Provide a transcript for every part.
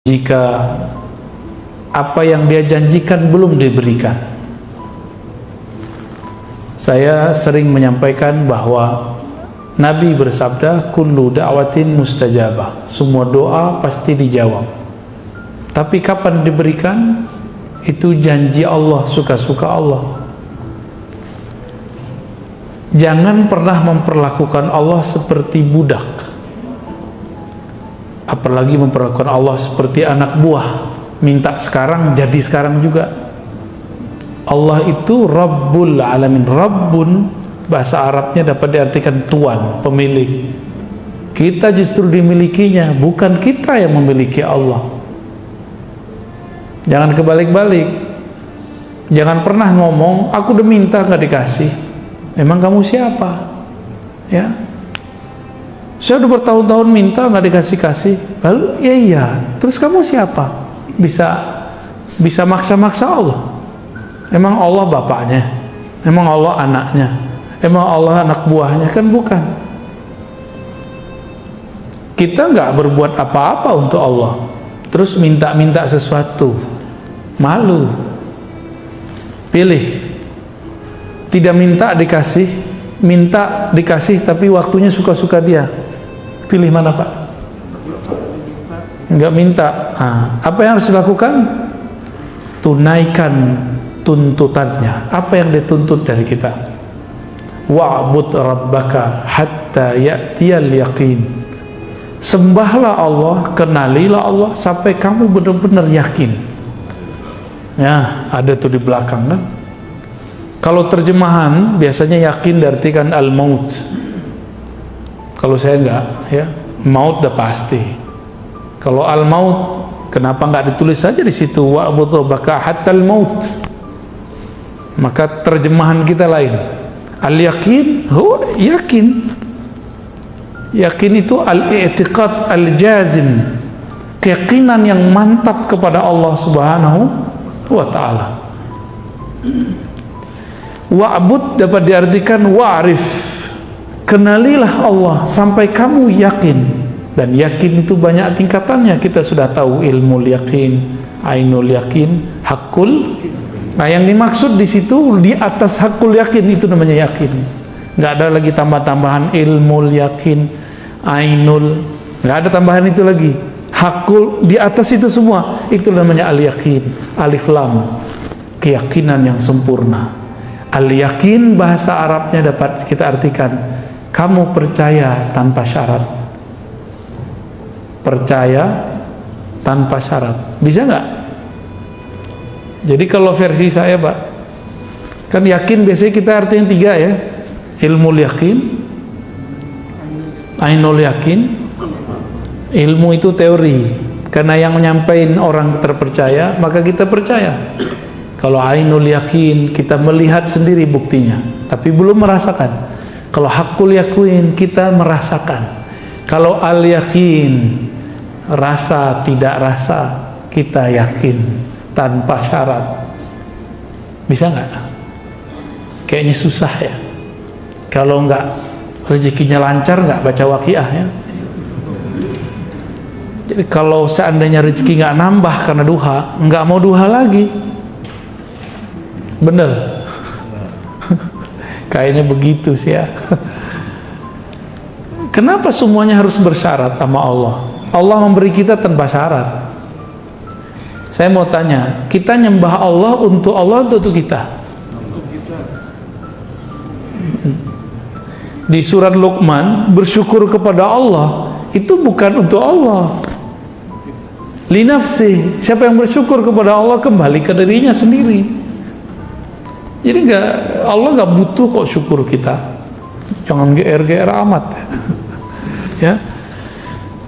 jika apa yang dia janjikan belum diberikan. Saya sering menyampaikan bahwa Nabi bersabda, kullu da'watin mustajabah, semua doa pasti dijawab. Tapi kapan diberikan? Itu janji Allah, suka-suka Allah. Jangan pernah memperlakukan Allah seperti budak, apalagi memperlakukan Allah seperti anak buah, minta sekarang jadi sekarang juga. Allah itu Rabbul Alamin. Rabbun bahasa Arabnya dapat diartikan tuan, pemilik. Kita justru dimilikinya, bukan kita yang memiliki Allah. Jangan kebalik-balik. Jangan pernah ngomong aku udah minta gak dikasih. Emang kamu siapa? Ya, saya udah bertahun-tahun minta nggak dikasih-kasih. Lalu ya iya, terus kamu siapa? Bisa maksa-maksa Allah? Emang Allah bapaknya? Emang Allah anaknya? Emang Allah anak buahnya? Kan bukan. Kita nggak berbuat apa-apa untuk Allah, terus minta-minta sesuatu, malu. Pilih. Tidak minta dikasih, minta dikasih tapi waktunya suka-suka dia. Pilih mana Pak? Enggak minta. Apa yang harus dilakukan? Tunaikan tuntutannya. Apa yang dituntut dari kita? Wa'bud rabbaka hatta ya'tiyal yaqin. Sembahlah Allah, kenalilah Allah sampai kamu benar-benar yakin. Ya, ada tuh di belakang kan? Kalau terjemahan biasanya yakin diartikan al-maut. Kalau saya enggak, ya, maut udah pasti. Kalau al-maut, kenapa enggak ditulis saja di situ wa'bud rabbaka hatal maut? Maka terjemahan kita lain. Al-yakin, yakin. Yakin itu al-i'tiqad al-jazim, keyakinan yang mantap kepada Allah Subhanahu wa ta'ala. Wa'bud dapat diartikan wa'rif, kenalilah Allah sampai kamu yakin. Dan yakin itu banyak tingkatannya. Kita sudah tahu ilmu yakin, ainul yakin, hakul. Nah yang dimaksud di situ di atas hakul yakin itu namanya yakin. Nggak ada lagi tambah-tambahan ilmu yakin, ainul, nggak ada tambahan itu lagi. Hakul di atas itu semua itu namanya al yakin, alif lam, keyakinan yang sempurna. Al-yakin bahasa Arabnya dapat kita artikan kamu percaya tanpa syarat. Percaya tanpa syarat. Bisa nggak? Jadi kalau versi saya Pak, kan yakin biasanya kita artinya 3 ya. Ilmu yakin, ainul yakin. Ilmu itu teori, karena yang menyampaikan orang terpercaya, maka kita percaya. Kalau ainul yakin, kita melihat sendiri buktinya, tapi belum merasakan. Kalau hakul yakin, kita merasakan. Kalau al yakin, rasa tidak rasa, kita yakin tanpa syarat. Bisa nggak? Kayaknya susah ya. Kalau nggak rezekinya lancar, nggak baca waqiah ya. Jadi kalau seandainya rezeki nggak nambah karena duha, nggak mau duha lagi. Bener. Kayaknya begitu sih ya. Kenapa semuanya harus bersyarat sama Allah? Allah memberi kita tanpa syarat. Saya mau tanya, kita nyembah Allah untuk kita? Di surat Luqman, bersyukur kepada Allah itu bukan untuk Allah. Li nafsi, siapa yang bersyukur kepada Allah kembali ke dirinya sendiri. Jadi Allah nggak butuh kok syukur kita. Jangan GR amat. Ya.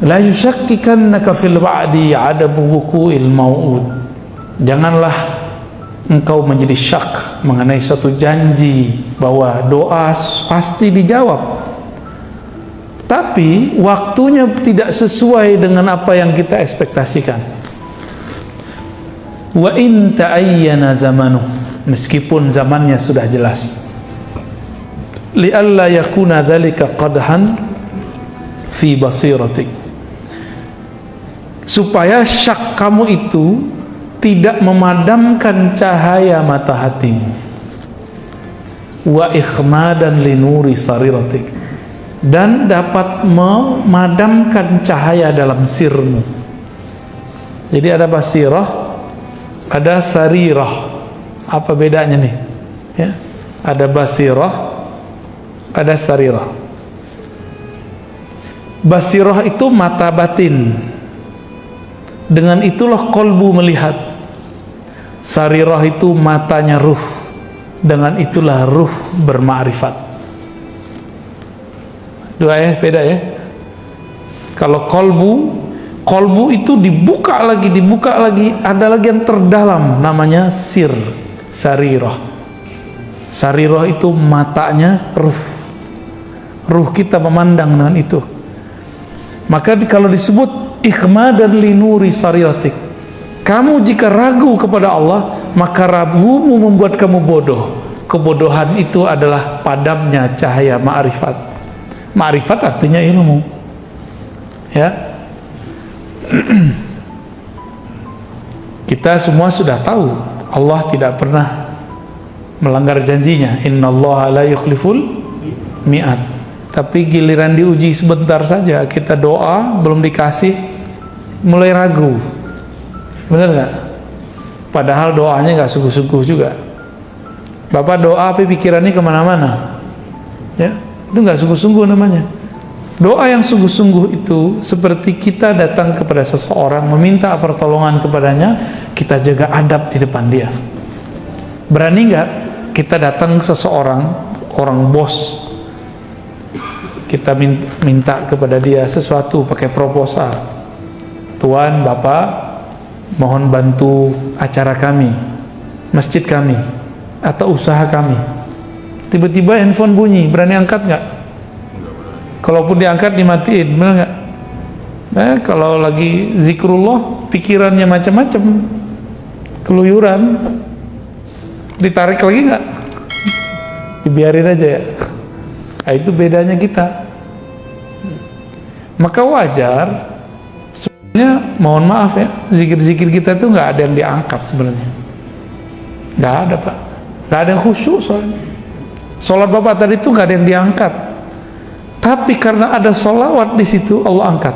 La yusakkikannaka fil wa'di 'adabu wuqu'il mau'ud. Janganlah engkau menjadi syak mengenai suatu janji bahwa doa pasti dijawab. Tapi waktunya tidak sesuai dengan apa yang kita ekspektasikan. Wa in ta'ayyana zamanuh, meskipun zamannya sudah jelas. Li'alla yakuna dzalika qadhan fi basiratik. supaya syak kamu itu tidak memadamkan cahaya mata hatimu. Wa ikhmadan linuri sariratik, dan dapat memadamkan cahaya dalam sirmu. Jadi ada basirah, ada sarirah. Apa bedanya nih? Ya, ada basirah, ada sarirah. Basirah itu mata batin, dengan itulah kolbu melihat. Sarirah itu matanya ruh, dengan itulah ruh bermakrifat. Dua ya, beda ya. Kalau kolbu itu dibuka lagi, ada lagi yang terdalam, namanya sir, sarirah. Sarirah itu matanya ruh kita memandang dengan itu. Maka kalau disebut ikhmadan linuri sariratik, kamu jika ragu kepada Allah, maka ragumu membuat kamu bodoh. Kebodohan itu adalah padamnya cahaya ma'rifat. Ma'rifat artinya ilmu, ya. Kita semua sudah tahu Allah tidak pernah melanggar janjinya. Innallaha la yukhliful mi'ad. Tapi giliran diuji sebentar saja, kita doa belum dikasih, mulai ragu. Benar nggak? Padahal doanya nggak sungguh-sungguh juga. Bapak doa tapi pikirannya kemana-mana, ya, itu nggak sungguh-sungguh namanya. Doa yang sungguh-sungguh itu seperti kita datang kepada seseorang, meminta pertolongan kepadanya, kita jaga adab di depan dia. Berani nggak kita datang ke seseorang, orang bos, kita minta kepada dia sesuatu pakai proposal. Tuan, Bapak, mohon bantu acara kami, masjid kami, atau usaha kami. Tiba-tiba handphone bunyi, berani angkat nggak? Kalaupun diangkat dimatiin, benar nggak? Kalau lagi zikrullah, pikirannya macam-macam, keluyuran, ditarik lagi nggak? Dibiarin aja ya. Nah, itu bedanya kita. Maka wajar sebenarnya, mohon maaf ya, zikir-zikir kita itu nggak ada yang diangkat sebenarnya. Nggak ada, Pak. Nggak ada yang khusyuk soalnya. Sholat Bapak tadi itu nggak ada yang diangkat. Tapi karena ada sholawat di situ, Allah angkat.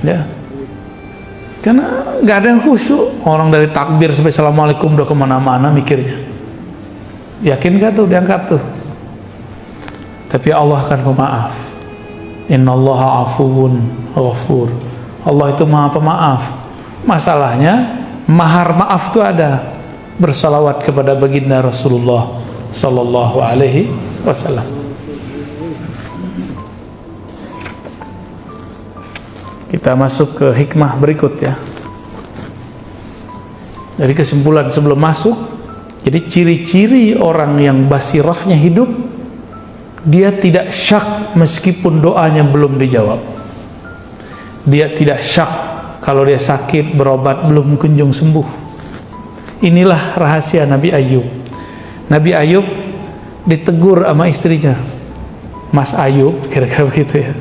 Ya. Karena nggak ada yang khusyuk. Orang dari takbir sampai assalamualaikum udah kemana-mana mikirnya. Yakin gak tuh diangkat tuh? Tapi Allah akan pemaaf. Innallaha afuwun ghafur. Allah itu maha pemaaf. Masalahnya mahar maaf itu ada. Bersalawat kepada baginda Rasulullah sallallahu alaihi wasallam. Kita masuk ke hikmah berikut ya. Dari kesimpulan sebelum masuk, jadi ciri-ciri orang yang basirahnya hidup, dia tidak syak meskipun doanya belum dijawab. Dia tidak syak kalau dia sakit, berobat belum kunjung sembuh. Inilah rahasia Nabi Ayub. Nabi Ayub ditegur sama istrinya, Mas Ayub, kira-kira begitu ya.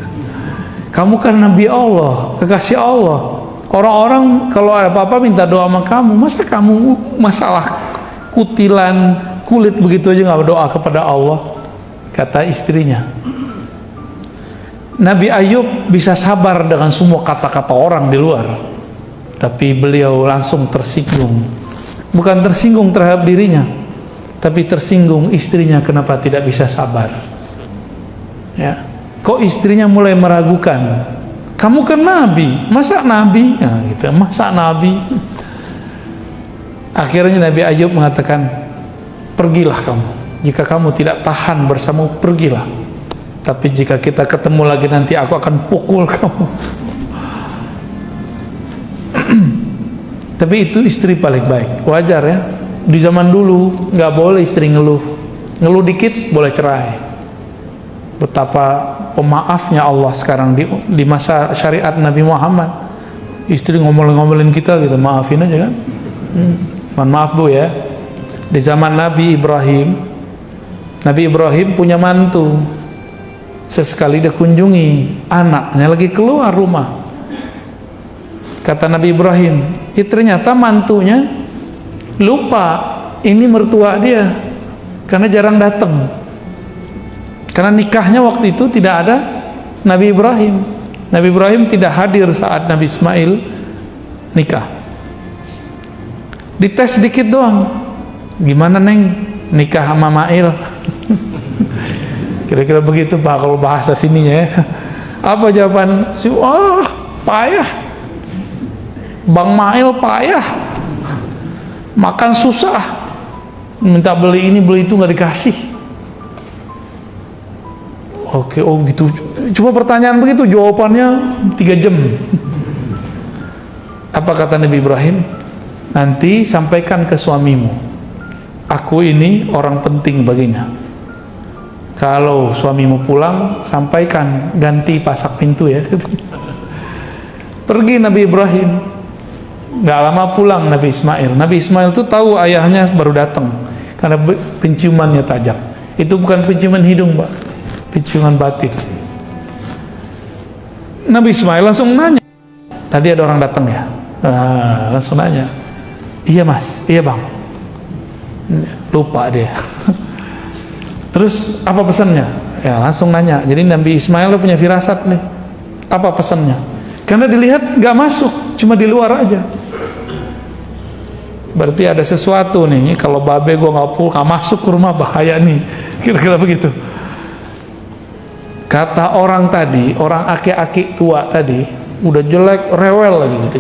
Kamu kan Nabi Allah, kekasih Allah. Orang-orang kalau ada apa-apa minta doa sama kamu. Masa kamu masalah kutilan kulit begitu aja nggak berdoa kepada Allah? Kata istrinya. Nabi Ayub bisa sabar dengan semua kata-kata orang di luar, tapi beliau langsung tersinggung. Bukan tersinggung terhadap dirinya, tapi tersinggung istrinya kenapa tidak bisa sabar. Ya, kok istrinya mulai meragukan. Kamu kan Nabi, masa Nabi? Ya, gitu, masa Nabi? Akhirnya Nabi Ayub mengatakan, pergilah kamu. Jika kamu tidak tahan bersamamu, pergilah. Tapi jika kita ketemu lagi nanti aku akan pukul kamu. Tapi itu istri paling baik. Wajar ya. Di zaman dulu nggak boleh istri ngeluh. Ngeluh dikit boleh cerai. Betapa pemaafnya Allah sekarang di masa syariat Nabi Muhammad. Istri ngomel-ngomelin kita gitu, maafin aja kan. Mohon maaf Bu ya. Di zaman Nabi Ibrahim punya mantu. Sesekali dia kunjungi, anaknya lagi keluar rumah, Kata Nabi Ibrahim, ternyata mantunya lupa ini mertua dia karena jarang datang. Karena nikahnya waktu itu tidak ada Nabi Ibrahim. Nabi Ibrahim tidak hadir saat Nabi Ismail nikah. Dites sedikit doang, gimana Neng nikah sama Mail? Kira-kira begitu Pak kalau bahasa sininya ya. Apa jawaban? Payah. Bang Mail payah, makan susah, minta beli ini beli itu nggak dikasih. Oke, oh gitu. Coba pertanyaan begitu, jawabannya 3 jam. Apa kata Nabi Ibrahim? Nanti sampaikan ke suamimu, aku ini orang penting baginya. Kalau suamimu pulang, sampaikan ganti pasak pintu ya. Pergi Nabi Ibrahim. Nggak lama pulang Nabi Ismail. Nabi Ismail tuh tahu ayahnya baru datang karena penciumannya tajam. Itu bukan penciuman hidung, Pak, penciuman batin. Nabi Ismail langsung nanya, tadi ada orang datang ya? Langsung nanya, iya Mas, iya Bang. Lupa dia. Terus apa pesannya? Ya langsung nanya. Jadi Nabi Ismail punya firasat nih. Apa pesannya? Karena dilihat nggak masuk, cuma di luar aja. Berarti ada sesuatu nih. Kalau babe gue nggak masuk ke rumah bahaya nih. Kira-kira begitu. Kata orang tadi, orang aki-aki tua tadi, udah jelek, rewel lagi gitu.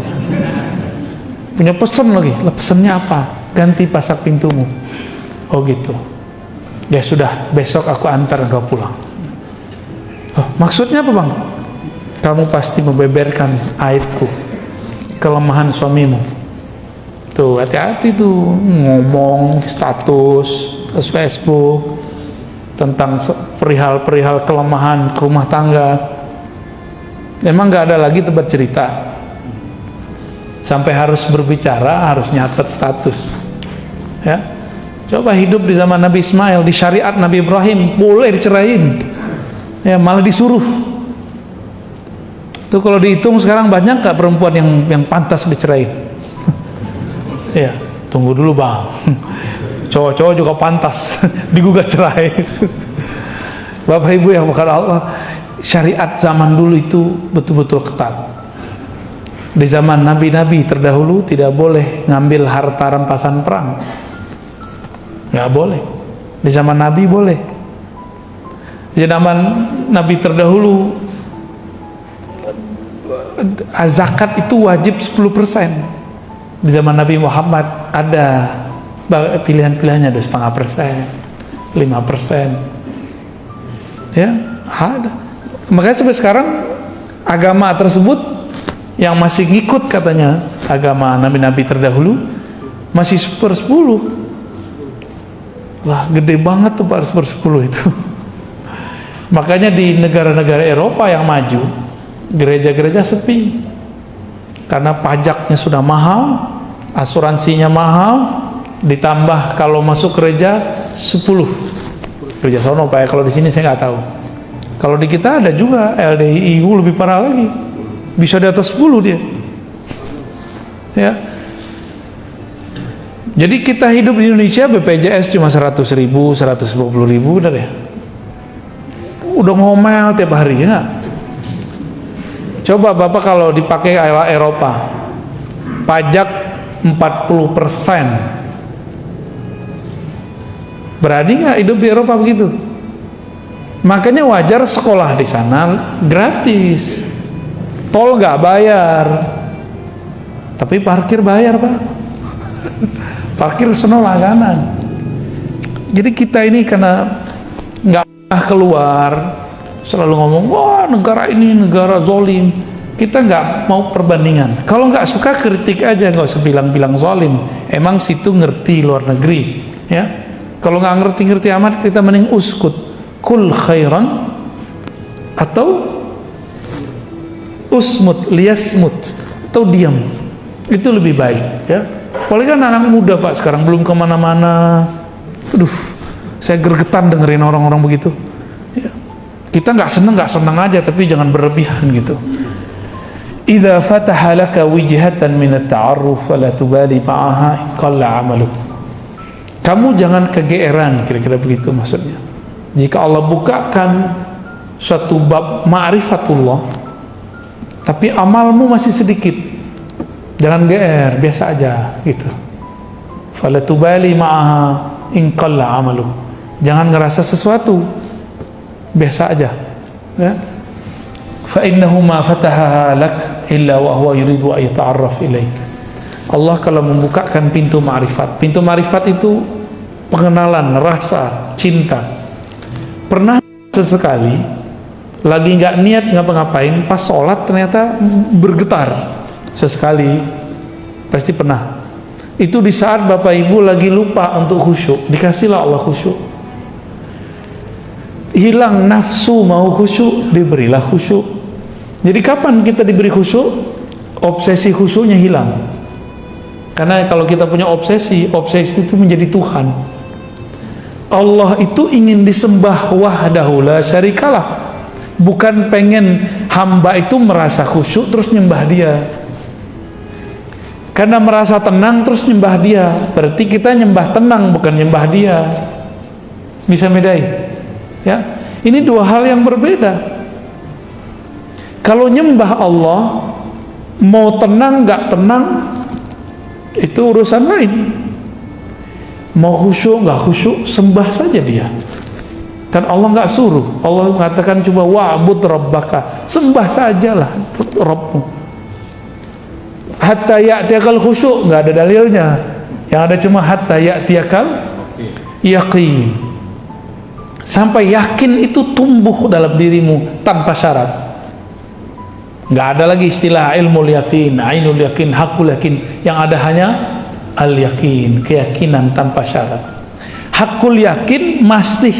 Punya pesan lagi. Pesannya apa? Ganti pasak pintumu. Oh gitu. Ya sudah, besok aku antar engkau pulang. Oh, maksudnya apa Bang? Kamu pasti membeberkan aibku, kelemahan suamimu. Tuh, hati-hati tuh ngomong status Facebook tentang perihal-perihal kelemahan rumah tangga. Emang nggak ada lagi tempat cerita. Sampai harus berbicara, harus nyatet status. Ya, coba hidup di zaman Nabi Ismail, di syariat Nabi Ibrahim boleh dicerain. Ya, malah disuruh. Tuh kalau dihitung sekarang banyak nggak perempuan yang pantas dicerain? Ya, tunggu dulu Bang. Cowok-cowok juga pantas digugat cerai. Bapak Ibu yang bukan Allah, syariat zaman dulu itu betul-betul ketat. Di zaman nabi-nabi terdahulu tidak boleh ngambil harta rampasan perang. Nggak boleh. Di zaman Nabi boleh. Di zaman Nabi terdahulu zakat itu wajib 10%. Di zaman Nabi Muhammad ada pilihan-pilihannya, ada 0,5%, 5%. Ya, ada. Makanya sampai sekarang agama tersebut yang masih ngikut katanya agama nabi-nabi terdahulu masih 1/10. Lah gede banget tuh Pak 1/10 itu. Makanya di negara-negara Eropa yang maju, gereja-gereja sepi karena pajaknya sudah mahal, asuransinya mahal, ditambah kalau masuk gereja 10. Gereja sono Pak ya, kalau di sini saya nggak tahu. Kalau di kita ada juga LDI lebih parah lagi, bisa di atas 10 dia. Ya. Jadi kita hidup di Indonesia BPJS cuma 100.000, 150.000 udah deh. Udah ngomel tiap hari ya. Coba Bapak kalau dipakai Eropa, pajak 40%. Berani nggak hidup di Eropa begitu? Makanya wajar sekolah di sana gratis, tol nggak bayar, tapi parkir bayar Pak. Parkir sono langganan. Jadi kita ini karena nggak pernah keluar, selalu ngomong, wah negara ini negara zolim. Kita nggak mau perbandingan. Kalau nggak suka kritik aja, nggak usah bilang-bilang zolim. Emang situ ngerti luar negeri, ya. Kalau nggak ngerti-ngerti amat, kita mending uskut, kul khairan, atau usmut, liasmut, atau diam. Itu lebih baik, ya. Apalagi kan anak muda Pak sekarang belum kemana-mana. Aduh, saya gergetan dengerin orang-orang begitu. Ya. Kita nggak seneng aja, tapi jangan berlebihan gitu. idza fataha laka wijhatan min at-ta'arruf fala tubali ma'aha qalla 'amaluk. Kamu jangan kegeeran, kira-kira begitu maksudnya. Jika Allah bukakan suatu bab ma'rifatullah tapi amalmu masih sedikit, jangan geer, biasa aja gitu. Fala tubali ma'aha in qalla 'amaluk. Jangan ngerasa sesuatu, biasa aja ya. Fa innahu ma fataha lak illa wa huwa yuridu an yata'arraf ilaik. Allah kalau membukakan pintu ma'rifat, pintu ma'rifat itu pengenalan, rasa cinta. Pernah sesekali lagi nggak niat ngapa-ngapain, pas sholat ternyata bergetar sesekali, pasti pernah. Itu di saat bapak ibu lagi lupa untuk khusyuk, dikasihlah Allah khusyuk. Hilang nafsu mau khusyuk, diberilah khusyuk. Jadi kapan kita diberi khusyuk? Obsesi khusyuknya hilang. Karena kalau kita punya obsesi, obsesi itu menjadi Tuhan. Allah itu ingin disembah wahdahu la syarikalah. Bukan pengen hamba itu merasa khusyuk terus nyembah dia. Karena merasa tenang terus nyembah dia. Berarti kita nyembah tenang, bukan nyembah dia. Bisa bedai? Ya, ini dua hal yang berbeda. Kalau nyembah Allah, mau tenang nggak tenang, itu urusan lain. Mau khusyuk nggak khusyuk, sembah saja dia. Kan Allah nggak suruh. Allah mengatakan coba wa'bud rabbaka, sembah sajalah Rabbmu. Hatta ya'tiyakal khusyuk, nggak ada dalilnya. Yang ada cuma hatta ya'tiyakal yaqin. Sampai yakin itu tumbuh dalam dirimu tanpa syarat. Nggak ada lagi istilah ilmu yakin, ainul yakin, hakul yakin. Yang ada hanya al yakin, keyakinan tanpa syarat. Hakul yakin mesti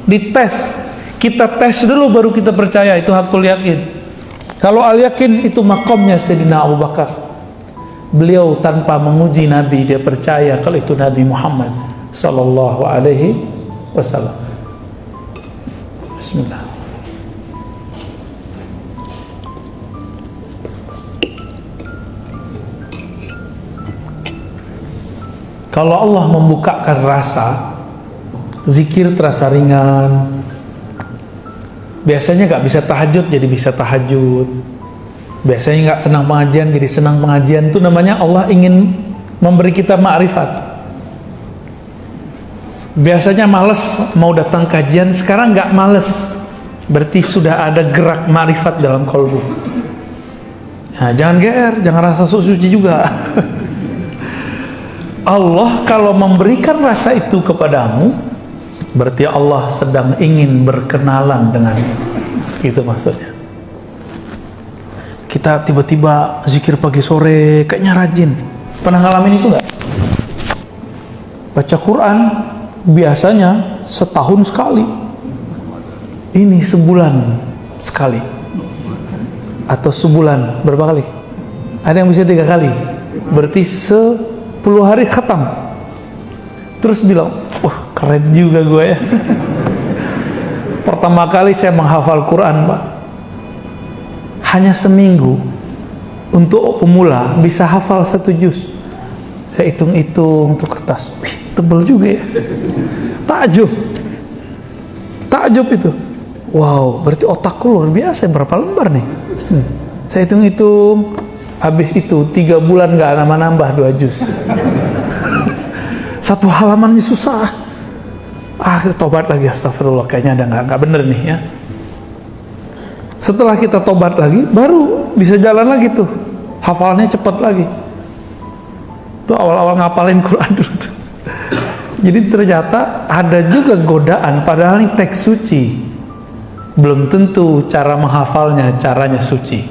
dites. Kita tes dulu baru kita percaya itu hakul yakin. Kalau al yakin itu makomnya Sayyidina Abu Bakar. Beliau tanpa menguji Nabi dia percaya kalau itu Nabi Muhammad sallallahu alaihi wasallam. Bismillah. Kalau Allah membukakan rasa, zikir terasa ringan. Biasanya gak bisa tahajud jadi bisa tahajud. Biasanya gak senang pengajian jadi senang pengajian. Itu namanya Allah ingin memberi kita ma'rifat. Biasanya males mau datang kajian, sekarang gak males. Berarti sudah ada gerak ma'rifat dalam kolbu. Nah, jangan GR, jangan rasa sok suci juga. Allah kalau memberikan rasa itu kepadamu, berarti Allah sedang ingin berkenalan dengan itu maksudnya. Kita tiba-tiba zikir pagi sore kayaknya rajin. Pernah ngalamin itu nggak? Baca Quran biasanya setahun sekali, ini sebulan sekali, atau sebulan berapa kali? Ada yang bisa 3 kali, berarti 10 hari khatam. Terus bilang, keren juga gue ya. Pertama kali saya menghafal Quran, Pak, hanya seminggu. Untuk pemula bisa hafal 1 juz. Saya hitung-hitung untuk kertas, tebel juga ya. Takjub itu. Wow, berarti otakku luar biasa. Berapa lembar nih? Saya hitung-hitung. Habis itu 3 bulan gak nambah 2 juz. 1 halamannya susah. Tobat lagi, astagfirullah, kayaknya ada nggak bener nih ya. Setelah kita tobat lagi, baru bisa jalan lagi tuh, hafalnya cepat lagi. Tuh awal-awal ngapalin Quran dulu tuh. Jadi ternyata ada juga godaan, padahal ini teks suci, belum tentu cara menghafalnya caranya suci.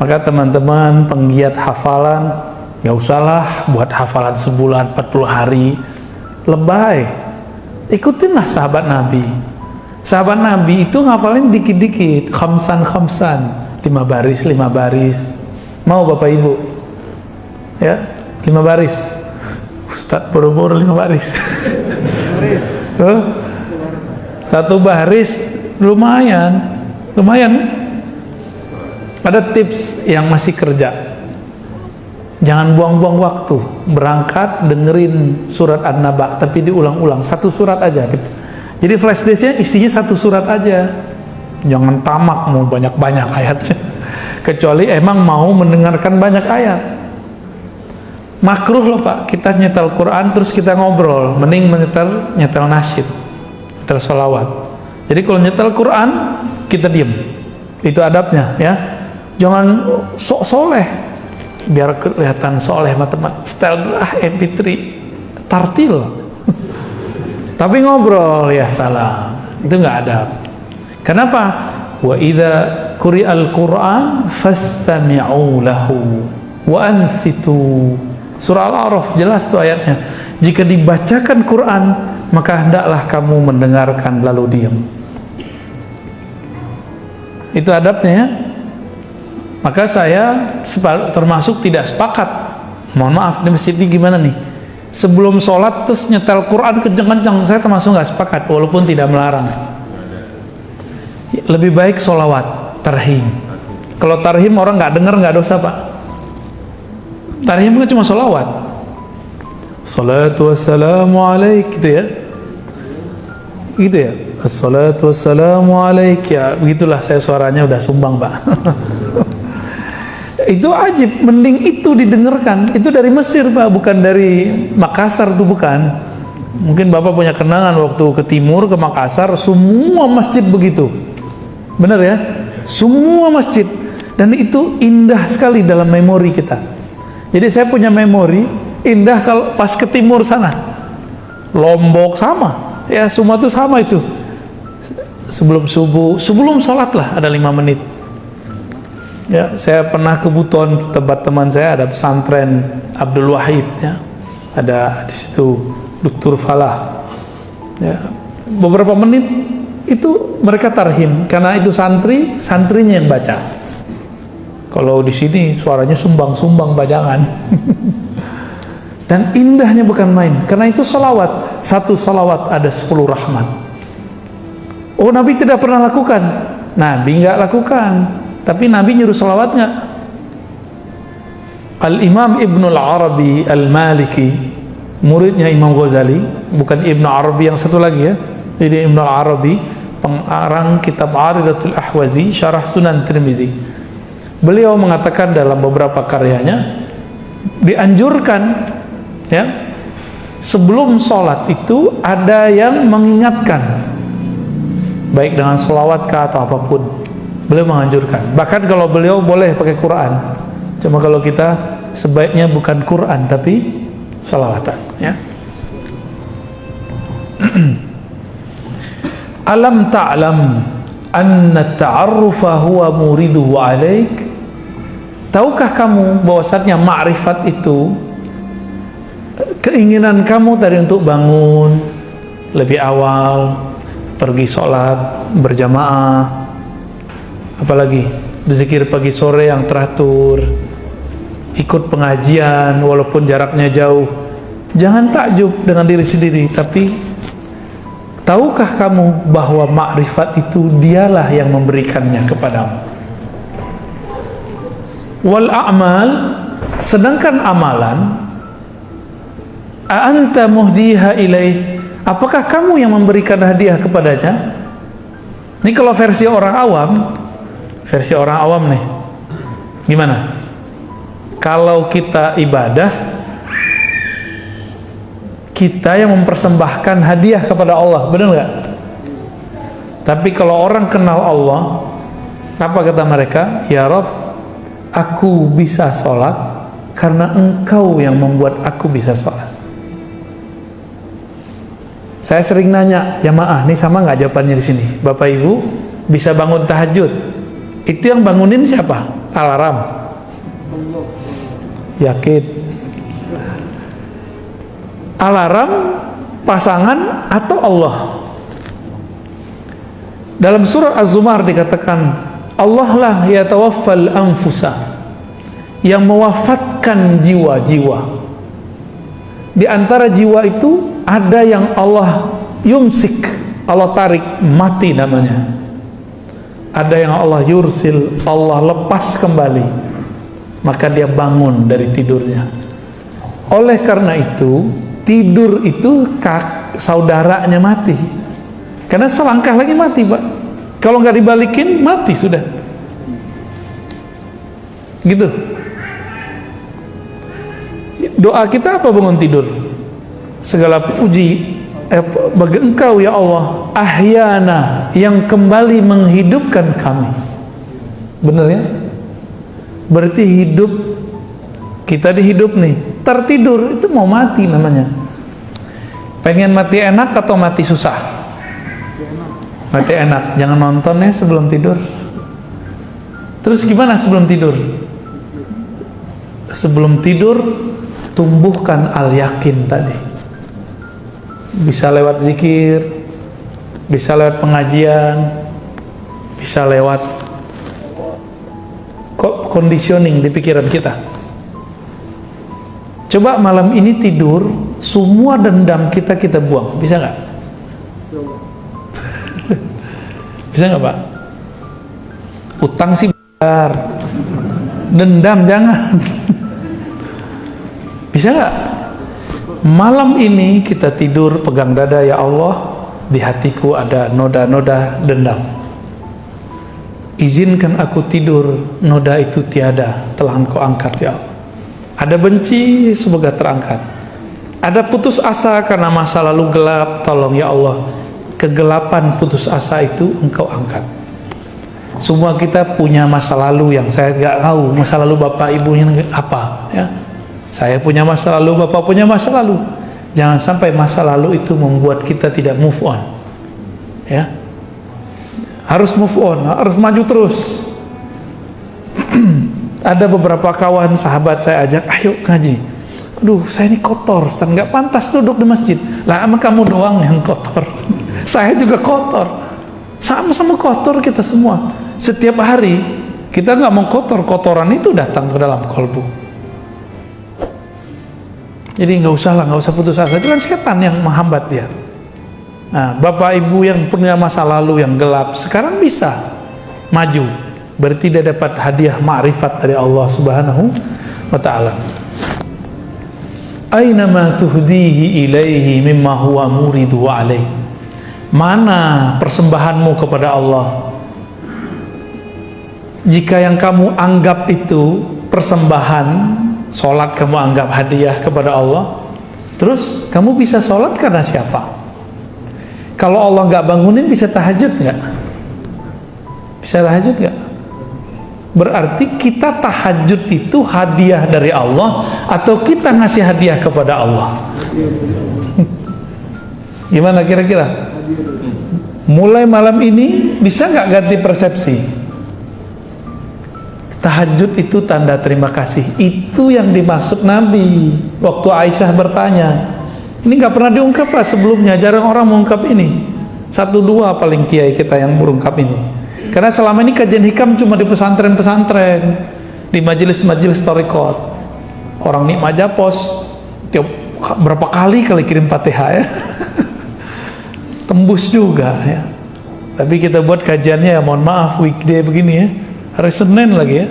Maka teman-teman penggiat hafalan, gak usahlah buat hafalan sebulan 40 hari, lebay. Ikutinlah sahabat Nabi. Sahabat Nabi itu ngafalin dikit-dikit, khamsan, 5 baris. Mau Bapak Ibu? Ya, 5 baris. Ustadz buru-buru 5 baris. 1 baris lumayan. Ada tips yang masih kerja, jangan buang-buang waktu berangkat dengerin surat An-Naba, tapi diulang-ulang satu surat aja. Jadi flash disknya isinya satu surat aja, jangan tamak mau banyak-banyak ayatnya, kecuali emang mau mendengarkan banyak ayat. Makruh loh Pak, kita nyetel Quran terus kita ngobrol, mending nyetel nasyid, nyetel sholawat. Jadi kalau nyetel Quran kita diem, itu adabnya ya. Jangan sok soleh, biar kelihatan soleh teman. Setel MP3 tartil, tapi ngobrol ya salam, itu nggak adab. Kenapa? Wa idza quri'al Quran fastami'u lahu wa ansitu. Surah Al-A'raf jelas tuh ayatnya. Jika dibacakan Quran, maka hendaklah kamu mendengarkan lalu diam. Itu adabnya ya. Maka saya termasuk tidak sepakat. Mohon maaf, di masjid ini gimana nih? Sebelum sholat terus nyetel Quran kenceng-kenceng, saya termasuk nggak sepakat, walaupun tidak melarang. Lebih baik sholawat, tarhim. Kalau tarhim orang nggak dengar nggak dosa Pak. Tarhim kan cuma sholawat, salatu wassalamu alaik gitu ya, gitu ya, assalatu wassalamu alaik ya, begitulah. Saya suaranya udah sumbang Pak. Itu ajib, mending itu didengarkan. Itu dari Mesir Pak, bukan dari Makassar tuh, bukan. Mungkin Bapak punya kenangan waktu ke timur, ke Makassar, semua masjid begitu, benar ya, semua masjid. Dan itu indah sekali dalam memori kita. Jadi saya punya memori indah kalau pas ke timur sana, Lombok sama, ya semua tuh sama itu. Sebelum subuh, sebelum sholat lah ada 5 menit. Ya, saya pernah ke Buton, tempat teman saya ada pesantren Abdul Wahid, ya, ada di situ Dr. Falah. Ya, beberapa menit itu mereka tarhim, karena itu santrinya yang baca. Kalau di sini suaranya sumbang-sumbang bajangan. Dan indahnya bukan main, karena itu salawat. Satu salawat ada 10 rahmat. Oh, Nabi tidak pernah lakukan? Nabi nggak lakukan, tapi Nabi nyuruh salawat nggak? Al-Imam Ibnul Arabi Al-Maliki, muridnya Imam Ghazali, bukan Ibnu Arabi yang satu lagi ya. Jadi Ibnul Arabi, pengarang kitab Aridatul Ahwazi, Syarah Sunan Tirmizi. Beliau mengatakan dalam beberapa karyanya, dianjurkan ya, sebelum sholat itu ada yang mengingatkan, baik dengan sholawat kah atau apapun. Beliau menganjurkan. Bahkan kalau beliau boleh pakai Quran. Cuma kalau kita sebaiknya bukan Quran tapi sholawatan ya. Alam ta'lam anna ta'arrufa huwa muriduhu alaik. Tahukah kamu bahwasanya ma'rifat itu keinginan kamu tadi untuk bangun lebih awal, pergi sholat berjamaah, apalagi berzikir pagi sore yang teratur, ikut pengajian walaupun jaraknya jauh. Jangan takjub dengan diri sendiri, tapi tahukah kamu bahwa makrifat itu dialah yang memberikannya kepadamu. Wal a'mal, sedangkan amalan, a'anta muhdiha ilaih, apakah kamu yang memberikan hadiah kepadanya? Ini kalau versi orang awam nih, gimana? Kalau kita ibadah, kita yang mempersembahkan hadiah kepada Allah, benar nggak? Tapi kalau orang kenal Allah, apa kata mereka? Ya Rabb, aku bisa sholat karena Engkau yang membuat aku bisa sholat. Saya sering nanya jamaah, nih sama nggak jawabannya di sini? Bapak Ibu bisa bangun tahajud, itu yang bangunin siapa? Alarm? Yakin? Alarm, pasangan, atau Allah? Dalam surah Az-Zumar dikatakan, Allah lah yatawaffal anfusa, yang mewafatkan jiwa-jiwa. Di antara jiwa itu ada yang Allah yumsik, Allah tarik, mati namanya. ada yang Allah yursil, Allah lepas kembali, maka dia bangun dari tidurnya. Oleh karena itu, tidur itu saudaranya mati, karena selangkah lagi mati, Pak. Kalau nggak dibalikin, mati sudah. Gitu. Doa kita apa bangun tidur? Segala puji bagi Engkau ya Allah, ahyana, yang kembali menghidupkan kami. Bener ya? Berarti hidup, kita dihidup nih. Tertidur itu mau mati namanya. Pengen mati enak atau mati susah? Mati enak. Jangan nonton ya sebelum tidur. Terus gimana sebelum tidur? Sebelum tidur tumbuhkan al-yakin tadi. Bisa lewat zikir, bisa lewat pengajian, bisa lewat conditioning di pikiran kita. Coba malam ini tidur, semua dendam kita buang, bisa nggak? Bisa nggak, Pak? Utang sih besar, dendam jangan. Bisa nggak? Malam ini kita tidur pegang dada, ya Allah, di hatiku ada noda-noda dendam. Izinkan aku tidur, noda itu tiada, telah Engkau angkat ya Allah. Ada benci, semoga terangkat. Ada putus asa karena masa lalu gelap, tolong ya Allah, kegelapan putus asa itu Engkau angkat. Semua kita punya masa lalu yang saya nggak tahu, masa lalu bapak ibunya apa ya. Saya punya masa lalu, bapak punya masa lalu. Jangan sampai masa lalu itu membuat kita tidak move on. Ya, harus move on, harus maju terus. Ada beberapa kawan sahabat saya ajak, ayo ngaji. Aduh, saya ini kotor, nggak pantas duduk di masjid. Lah, emang kamu doang yang kotor. Saya juga kotor. Sama-sama kotor kita semua. Setiap hari kita nggak mau kotor, kotoran itu datang ke dalam kolbu. Jadi nggak usah putus asa. Itu kan setan yang menghambat dia. Nah, bapak ibu yang punya masa lalu yang gelap sekarang bisa maju. Berarti dia dapat hadiah ma'rifat dari Allah Subhanahu wa ta'ala. Aina ma tuhdihi ilaihi mimma huwa muridu alaih. Mana persembahanmu kepada Allah? Jika yang kamu anggap itu persembahan, sholat kamu anggap hadiah kepada Allah, terus kamu bisa sholat karena siapa? Kalau Allah nggak bangunin, bisa tahajud nggak? Bisa tahajud nggak? Berarti kita tahajud itu hadiah dari Allah atau kita ngasih hadiah kepada Allah? Gimana kira-kira? Mulai malam ini bisa nggak ganti persepsi? Tahajud itu tanda terima kasih. Itu yang dimaksud Nabi waktu Aisyah bertanya. Ini nggak pernah diungkap Pak sebelumnya, jarang orang mengungkap ini. 1-2 paling kiai kita yang mengungkap ini. Karena selama ini kajian hikam cuma di pesantren-pesantren, di majelis-majelis thariqat. Orang nikmat japos tiap berapa kali kirim Fatihah ya. Tembus juga ya. Tapi kita buat kajiannya ya, mohon maaf weekday begini ya. Hari Senin lagi ya.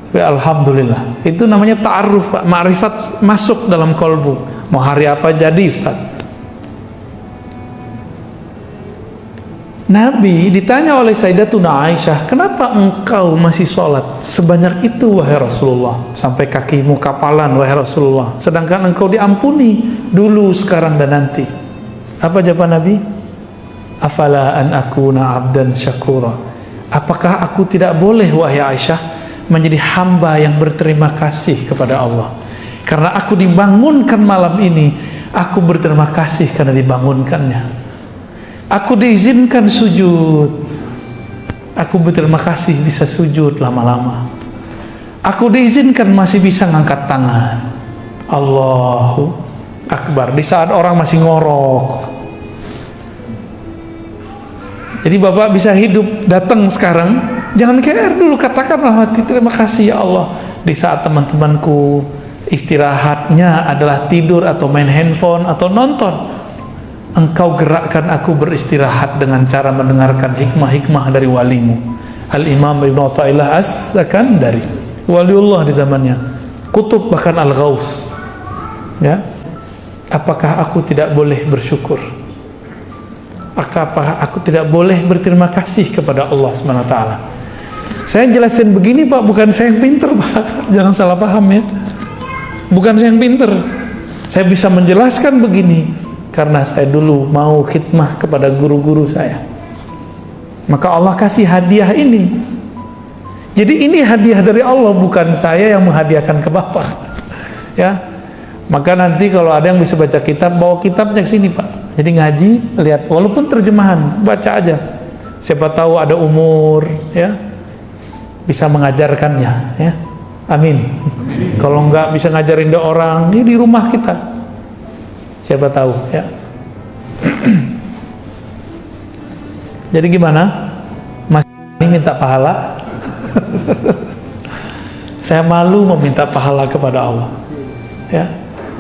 Tapi alhamdulillah. Itu namanya ta'aruf, ma'rifat masuk dalam kolbu. Mau hari apa jadi Ustaz. Nabi ditanya oleh Sayyidatuna Aisyah, kenapa engkau masih sholat sebanyak itu wahai Rasulullah, sampai kakimu kapalan wahai Rasulullah, sedangkan engkau diampuni dulu, sekarang dan nanti. Apa jawaban Nabi? Afala an akuna abdan syakura. Apakah aku tidak boleh wahai Aisyah menjadi hamba yang berterima kasih kepada Allah? Karena aku dibangunkan malam ini, aku berterima kasih karena dibangunkannya. Aku diizinkan sujud, aku berterima kasih bisa sujud lama-lama. Aku diizinkan masih bisa ngangkat tangan. Allahu Akbar di saat orang masih ngorok. Jadi Bapak bisa hidup, datang sekarang, jangan KR dulu, katakanlah hati terima kasih ya Allah. Di saat teman-temanku istirahatnya adalah tidur atau main handphone atau nonton, engkau gerakkan aku beristirahat dengan cara mendengarkan hikmah-hikmah dari walimu. Al-Imam Ibn Athaillah As-Sakandari, waliullah di zamannya, kutub bahkan Al-Ghaus. Ya, apakah aku tidak boleh bersyukur? Apakah aku tidak boleh berterima kasih kepada Allah SWT? Saya jelasin begini Pak, bukan saya yang pinter Pak, jangan salah paham ya. Bukan saya yang pinter, saya bisa menjelaskan begini karena saya dulu mau khidmah kepada guru-guru saya. Maka Allah kasih hadiah ini. Jadi ini hadiah dari Allah, bukan saya yang menghadiahkan ke Bapak. Ya, maka nanti kalau ada yang bisa baca kitab, bawa kitabnya ke sini Pak. Jadi ngaji, lihat, walaupun terjemahan, baca aja. Siapa tahu ada umur, ya, bisa mengajarkannya, ya. Amin. Kalau enggak bisa ngajarin dia orang, ya di rumah kita. Siapa tahu, ya. Jadi gimana? Mas ini minta pahala? Saya malu meminta pahala kepada Allah. Ya.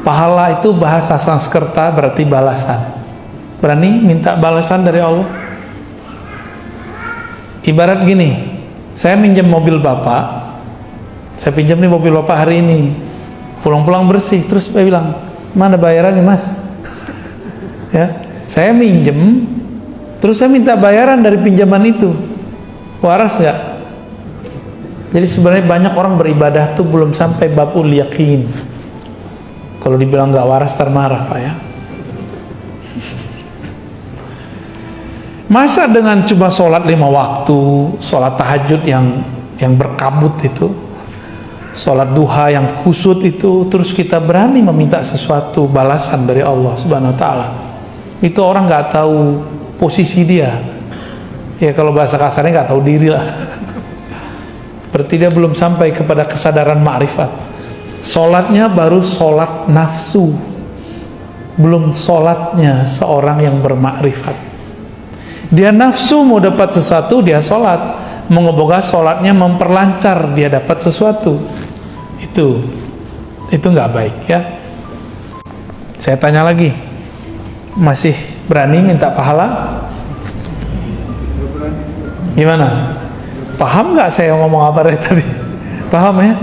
Pahala itu bahasa Sanskerta berarti balasan. Berani minta balasan dari Allah? Ibarat gini, saya minjem mobil Bapak, saya pinjam nih mobil Bapak hari ini, pulang-pulang bersih, terus saya bilang, mana bayarannya Mas? Ya, saya minjem, terus saya minta bayaran dari pinjaman itu, waras nggak? Jadi sebenarnya banyak orang beribadah tuh belum sampai babul yakin. Kalau dibilang nggak waras termarah Pak ya. Masa dengan cuma sholat 5 waktu, sholat tahajud yang berkabut itu, sholat duha yang kusut itu, terus kita berani meminta sesuatu balasan dari Allah Subhanahu Wa Taala, itu orang nggak tahu posisi dia. Ya kalau bahasa kasarnya nggak tahu diri lah. Berarti dia belum sampai kepada kesadaran ma'rifat. Sholatnya baru sholat nafsu, belum sholatnya seorang yang bermakrifat. Dia nafsu mau dapat sesuatu, dia sholat, mengoboga sholatnya memperlancar dia dapat sesuatu. Itu nggak baik ya. Saya tanya lagi, masih berani minta pahala? Gimana? Paham nggak saya ngomong apa dari tadi? Paham ya?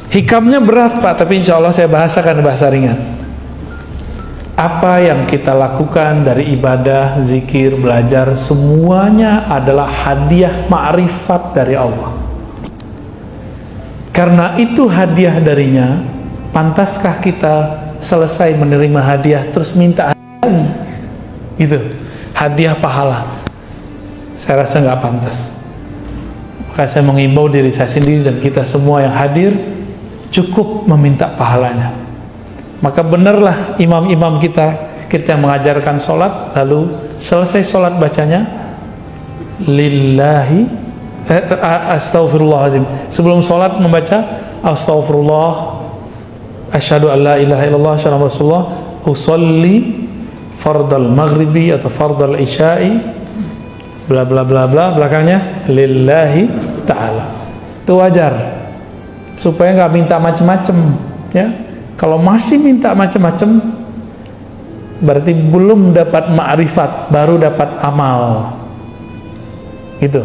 Hikamnya berat Pak, tapi insya Allah saya bahasakan bahasa ringan. Apa yang kita lakukan dari ibadah, zikir, belajar, semuanya adalah hadiah ma'rifat dari Allah. Karena itu hadiah darinya, pantaskah kita selesai menerima hadiah terus minta lagi? Gitu, hadiah pahala. Saya rasa nggak pantas. Maka saya mengimbau diri saya sendiri dan kita semua yang hadir, cukup meminta pahalanya. Maka benarlah imam-imam kita yang mengajarkan sholat, lalu selesai sholat bacanya lillahi astaghfirullahaladzim. Sebelum sholat membaca astaghfirullah, asyhadu an la ilaha illallah, asyhadu anna rasulullah, usolli fardal maghribi atau fardal isya'i, bla bla bla bla, belakangnya lillahi ta'ala. Itu wajar supaya nggak minta macem-macem ya. Kalau masih minta macam-macam, berarti belum dapat ma'rifat, baru dapat amal. Gitu.